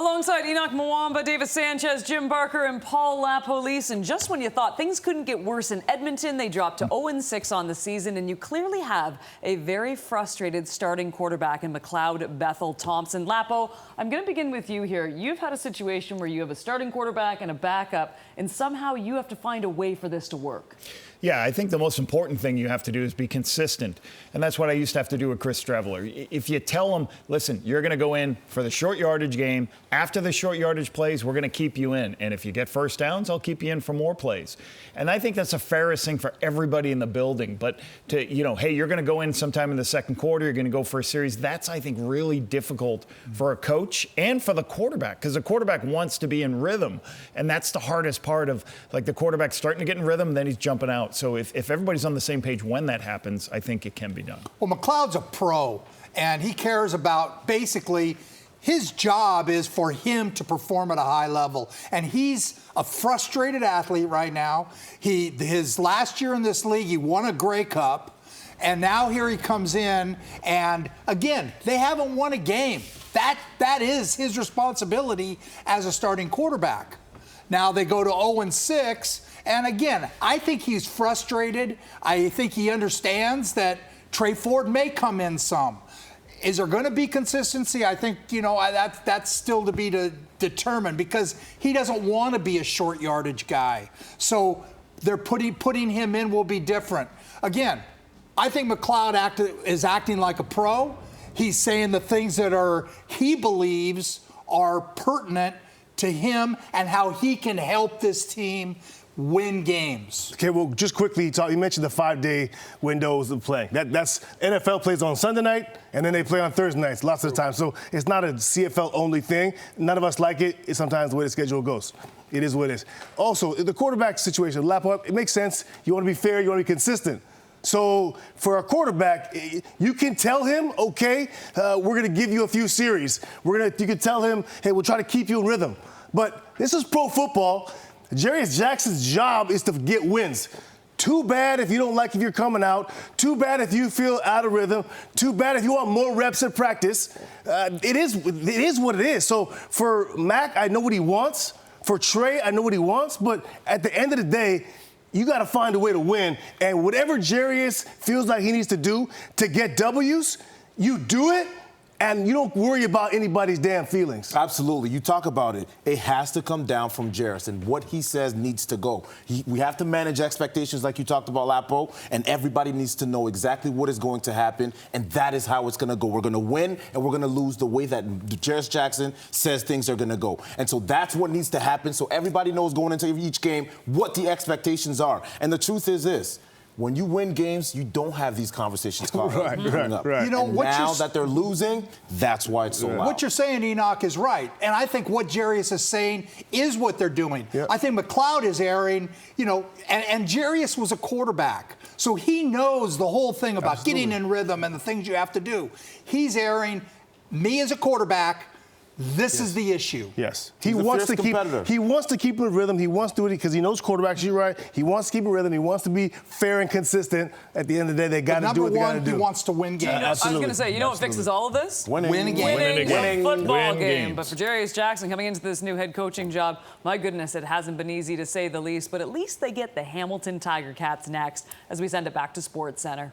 Alongside Enoch Mwamba, Davis Sanchez, Jim Barker, and Paul LaPolice. And just when you thought things couldn't get worse in Edmonton, they dropped to 0-6 on the season. And you clearly have a very frustrated starting quarterback in McLeod Bethel Thompson. Lapo, I'm going to begin with you here. You've had a situation where you have a starting quarterback and a backup, and somehow you have to find a way for this to work. Yeah, I think the most important thing you have to do is be consistent. And that's what I used to have to do with Chris Streveler. If you tell him, listen, you're going to go in for the short yardage game. After the short yardage plays, we're going to keep you in. And if you get first downs, I'll keep you in for more plays. And I think that's the fairest thing for everybody in the building. But to, hey, you're going to go in sometime in the second quarter, you're going to go for a series. That's, I think, really difficult for a coach and for the quarterback, because the quarterback wants to be in rhythm. And that's the hardest part of, like, the quarterback starting to get in rhythm, then he's jumping out. So if everybody's on the same page when that happens, I think it can be done. Well, McLeod's a pro, and he cares about basically his job is for him to perform at a high level. And he's a frustrated athlete right now. His last year in this league, he won a Grey Cup. And now here he comes in, and again, they haven't won a game. That is his responsibility as a starting quarterback. Now they go to 0-6. And again, I think he's frustrated. I think he understands that Trey Ford may come in some. Is there going to be consistency? I think, that's still to be determined, because he doesn't want to be a short yardage guy. So they're putting him in will be different. Again, I think McLeod is acting like a pro. He's saying the things that he believes are pertinent to him and how he can help this team win games. Okay, well, just quickly, you mentioned the 5-day windows of playing. That's NFL plays on Sunday night, and then they play on Thursday nights lots of the time. So it's not a CFL-only thing. None of us like it. It's sometimes the way the schedule goes. It is what it is. Also, the quarterback situation, Lapo, it makes sense. You want to be fair. You want to be consistent. So for a quarterback, you can tell him, okay, we're going to give you a few series. You can tell him, hey, we'll try to keep you in rhythm. But this is pro football. Jarius Jackson's job is to get wins. Too bad if you don't like if you're coming out. Too bad if you feel out of rhythm. Too bad if you want more reps at practice. It is what it is. So for Mac, I know what he wants. For Trey, I know what he wants. But at the end of the day, you got to find a way to win. And whatever Jarius feels like he needs to do to get W's, you do it. And you don't worry about anybody's damn feelings. Absolutely. You talk about it. It has to come down from Jarius, and what he says needs to go. We have to manage expectations like you talked about, Lapo, and everybody needs to know exactly what is going to happen, and that is how it's going to go. We're going to win, and we're going to lose the way that Jarius Jackson says things are going to go. And so that's what needs to happen, so everybody knows going into each game what the expectations are. And the truth is this. When you win games, you don't have these conversations coming up. Right. Now that they're losing, that's why it's so loud. What you're saying, Enoch, is right. And I think what Jarius is saying is what they're doing. Yep. I think McLeod is erring, and Jarius was a quarterback. So he knows the whole thing about getting in rhythm and the things you have to do. He's erring. Me as a quarterback, this is the issue. Yes. He wants to keep in rhythm. He wants to do it because he knows quarterbacks. You're right. He wants to keep in rhythm. He wants to be fair and consistent. At the end of the day, they got to do what they got to do. He wants to win games. I was going to say, what fixes all of this? Winning a game. Winning a football game. But for Jarius Jackson coming into this new head coaching job, my goodness, it hasn't been easy to say the least. But at least they get the Hamilton Tiger Cats next as we send it back to SportsCenter.